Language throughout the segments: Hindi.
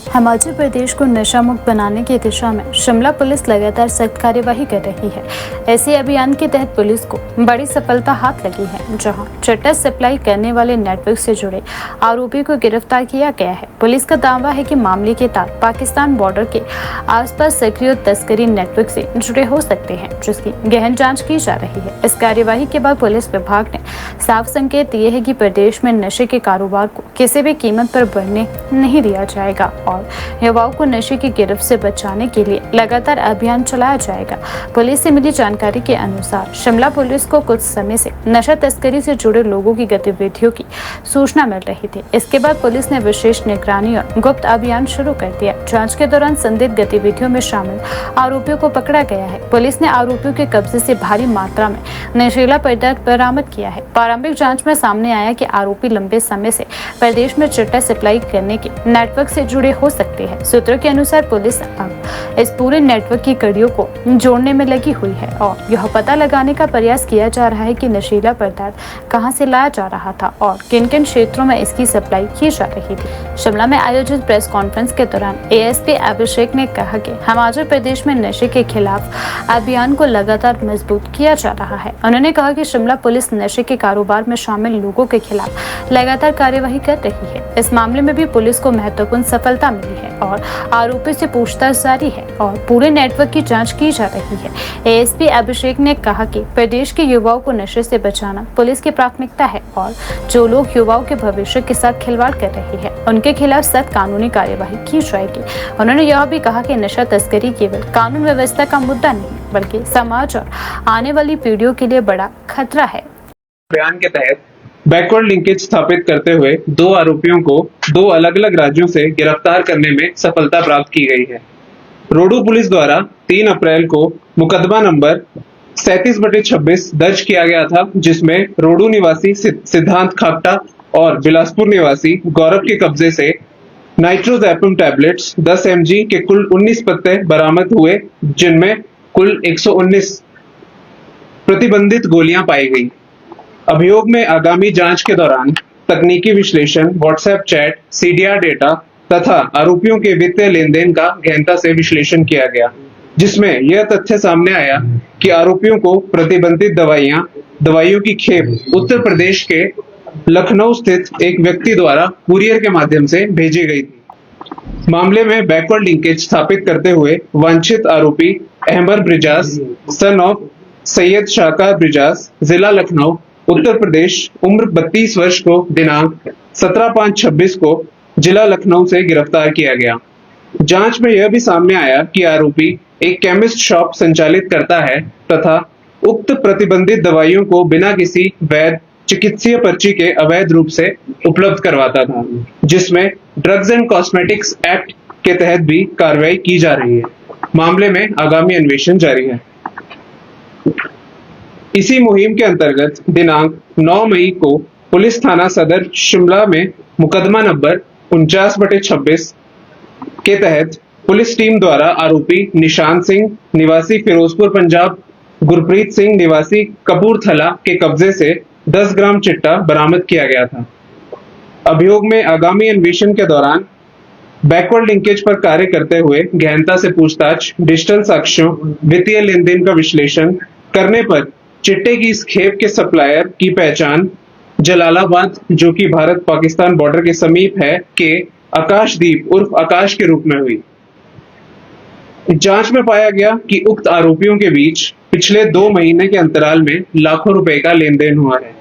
हिमाचल प्रदेश को नशा मुक्त बनाने की दिशा में शिमला पुलिस लगातार सख्त कार्यवाही कर रही है। ऐसे अभियान के तहत पुलिस को बड़ी सफलता हाथ लगी है, जहां चट्टा सप्लाई करने वाले नेटवर्क से जुड़े आरोपी को गिरफ्तार किया गया है। पुलिस का दावा है कि मामले के तार पाकिस्तान बॉर्डर के आसपास सक्रिय तस्करी नेटवर्क से जुड़े हो सकते हैं, जिसकी गहन जाँच की जा रही है। इस कार्यवाही के बाद पुलिस विभाग ने साफ संकेत दिए है कि प्रदेश में नशे के कारोबार को किसी भी कीमत पर बढ़ने नहीं दिया जाएगा और युवाओं को नशे की गिरफ्त से बचाने के लिए लगातार अभियान चलाया जाएगा। पुलिस से मिली जानकारी के अनुसार शिमला पुलिस को कुछ समय से नशा तस्करी से जुड़े लोगों की गतिविधियों की सूचना मिल रही थी। इसके बाद पुलिस ने विशेष निगरानी और गुप्त अभियान शुरू कर दिया। जांच के दौरान संदिग्ध गतिविधियों में शामिल आरोपियों को पकड़ा गया है। पुलिस ने आरोपियों के कब्जे से भारी मात्रा में नशीला पदार्थ बरामद किया है। प्रारंभिक जाँच में सामने आया कि आरोपी लंबे समय से प्रदेश में चिट्टा सप्लाई करने के नेटवर्क से जुड़े हो सकते हैं। सूत्रों के अनुसार पुलिस अब इस पूरे नेटवर्क की कड़ियों को जोड़ने में लगी हुई है और यह पता लगाने का प्रयास किया जा रहा है कि नशीला पदार्थ कहां से लाया जा रहा था और किन किन क्षेत्रों में इसकी सप्लाई की जा रही थी। शिमला में आयोजित प्रेस कॉन्फ्रेंस के दौरान एएसपी अभिषेक ने कहा कि हिमाचल प्रदेश में नशे के खिलाफ अभियान को लगातार मजबूत किया जा रहा है। उन्होंने कहा कि शिमला पुलिस नशे के कारोबार में शामिल लोगों के खिलाफ लगातार कार्यवाही कर रही है। इस मामले में भी पुलिस को महत्वपूर्ण सफलता मिली है और आरोपी से पूछताछ जारी है और पूरे नेटवर्क की जांच की जा रही है। एएसपी अभिषेक ने कहा कि प्रदेश के युवाओं को नशे से बचाना पुलिस की प्राथमिकता है और जो लोग युवाओं के भविष्य के साथ खिलवाड़ कर रहे हैं उनके खिलाफ सख्त कानूनी कार्यवाही की जाएगी। उन्होंने यह भी कहा कि नशा तस्करी केवल कानून व्यवस्था का मुद्दा नहीं बल्कि समाज और आने वाली पीढ़ियों के लिए बड़ा खतरा है। बयान के तहत बैकवर्ड लिंकेज स्थापित करते हुए दो आरोपियों को दो अलग अलग राज्यों से गिरफ्तार करने में सफलता प्राप्त की गई है। रोडू पुलिस द्वारा 3 अप्रैल को मुकदमा नंबर 37/26 दर्ज किया गया था, जिसमें रोडू निवासी सिद्धांत खापटा और बिलासपुर निवासी गौरव के कब्जे से नाइट्रोजैपम टैबलेट्स 10 mg के कुल 19 पत्ते बरामद हुए, जिनमें कुल 119 प्रतिबंधित गोलियां पाई गई। अभियोग में आगामी जांच के दौरान तकनीकी विश्लेषण, व्हाट्सएप चैट, सीडीआर डेटा तथा आरोपियों के वित्तीय लेन देन का गहनता से विश्लेषण किया गया, जिसमें यह तथ्य सामने आया कि आरोपियों को प्रतिबंधित दवाइयों की खेप उत्तर प्रदेश के लखनऊ स्थित एक व्यक्ति द्वारा कुरियर के माध्यम से भेजी गई थी। मामले में बैकवर्ड लिंकेज स्थापित करते हुए वांछित आरोपी अहमद ब्रिजास सन ऑफ सैयद शाकार ब्रिजास, जिला लखनऊ, उत्तर प्रदेश, उम्र 32 वर्ष को दिनांक 17/5/26 को जिला लखनऊ से गिरफ्तार किया गया। जांच में यह भी सामने आया कि आरोपी एक केमिस्ट शॉप संचालित करता है तथा उक्त प्रतिबंधित दवाइयों को बिना किसी वैध चिकित्सीय पर्ची के अवैध रूप से उपलब्ध करवाता था, जिसमें ड्रग्स एंड कॉस्मेटिक्स एक्ट के तहत भी कार्रवाई की जा रही है। मामले में आगामी अन्वेषण जारी है। इसी मुहिम के अंतर्गत दिनांक 9 मई को पुलिस थाना सदर शिमला में मुकदमा नंबर 49/26 के तहत पुलिस टीम द्वारा आरोपी निशान सिंह निवासी फिरोजपुर पंजाब, गुरप्रीत सिंह निवासी कपूरथला के कब्जे से 10 ग्राम चिट्टा बरामद किया गया था। अभियोग में आगामी अन्वेषण के दौरान बैकवर्ड लिंकेज पर कार्य करते हुए गहनता से पूछताछ, डिजिटल साक्ष्यों, वित्तीय लेन देन का विश्लेषण करने पर चिट्टे की इस खेप के सप्लायर की पहचान जलालाबाद, जो कि भारत पाकिस्तान बॉर्डर के समीप है, के आकाशदीप उर्फ आकाश के रूप में हुई। जांच में पाया गया कि उक्त आरोपियों के बीच पिछले 2 महीने के अंतराल में लाखों रुपए का लेन देन हुआ है।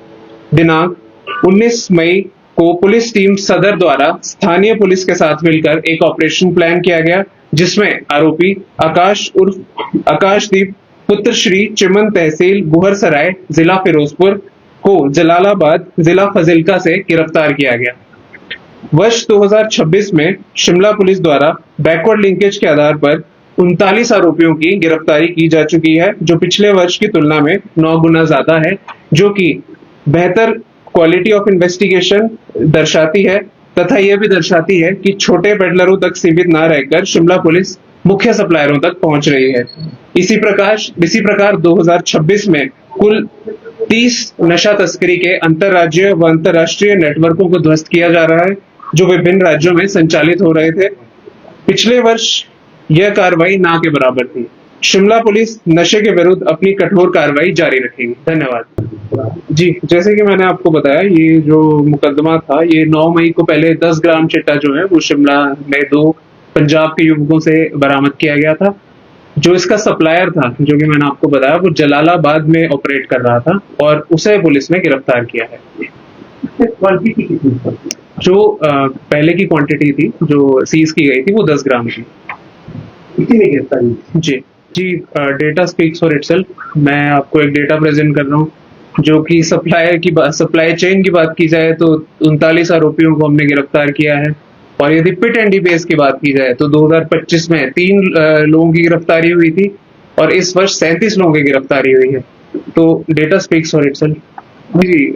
दिनांक 19 मई को पुलिस टीम सदर द्वारा स्थानीय पुलिस के साथ मिलकर एक ऑपरेशन प्लान किया गया, जिसमें आरोपी आकाश उर्फ आकाशदीप पुत्र श्री चिमन, तहसील बुहरसराय, जिला फिरोजपुर को जलालाबाद, जिला फजिल्का से गिरफ्तार किया गया। वर्ष 2026 में शिमला पुलिस द्वारा बैकवर्ड लिंकेज के आधार पर 39 आरोपियों की गिरफ्तारी की जा चुकी है, जो पिछले वर्ष की तुलना में 9 गुना ज्यादा है, जो कि बेहतर क्वालिटी ऑफ इन्वेस्टिगेशन दर्शाती है तथा यह भी दर्शाती है कि छोटे पेडलरों तक सीमित न रहकर शिमला पुलिस मुख्य सप्लायरों तक पहुंच रही है। इसी प्रकार 2026 में कुल 30 नशा तस्करी के अंतरराज्यीय व अंतरराष्ट्रीय नेटवर्कों को ध्वस्त किया जा रहा है, जो विभिन्न राज्यों में संचालित हो रहे थे पिछले वर्ष यह कार्रवाई ना के बराबर थी। शिमला पुलिस नशे के विरुद्ध अपनी कठोर कार्रवाई जारी रखेगी। धन्यवाद। जी, जैसे कि मैंने आपको बताया, ये जो मुकदमा था, ये 9 मई को पहले 10 ग्राम चिट्टा जो है वो शिमला में 2 पंजाब के युवकों से बरामद किया गया था। जो इसका सप्लायर था, जो कि मैंने आपको बताया, वो जलालाबाद में ऑपरेट कर रहा था और उसे पुलिस ने गिरफ्तार किया है। क्वांटिटी कितनी थी? जो पहले की क्वांटिटी थी जो सीज की गई थी वो 10 ग्राम थी। किसी ने गिरफ्तारी की? जी, डेटा स्पीक्स फॉर इटसेल्फ। मैं आपको एक डेटा प्रेजेंट कर रहा हूँ, जो कि सप्लाई चेन की बात की जाए तो 39 आरोपियों को हमने गिरफ्तार किया है। और यदि पिट एंड डीपीएस की बात की जाए तो 2025 में 3 लोगों की गिरफ्तारी हुई थी और इस वर्ष 37 लोगों की गिरफ्तारी हुई है। तो डेटा स्पीक्स फॉर इटसेल्फ। जी,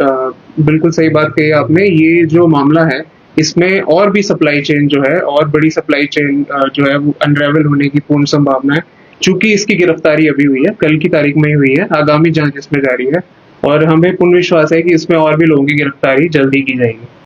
बिल्कुल सही बात कही आपने। ये जो मामला है, इसमें और भी सप्लाई चेन जो है, और बड़ी सप्लाई चेन जो है वो अनरेवल होने की पूर्ण संभावना है। चूंकि इसकी गिरफ्तारी अभी हुई है, कल की तारीख में ही हुई है, आगामी जांच इसमें जारी है और हमें पूर्ण विश्वास है कि इसमें और भी लोगों की गिरफ्तारी जल्दी की जाएगी।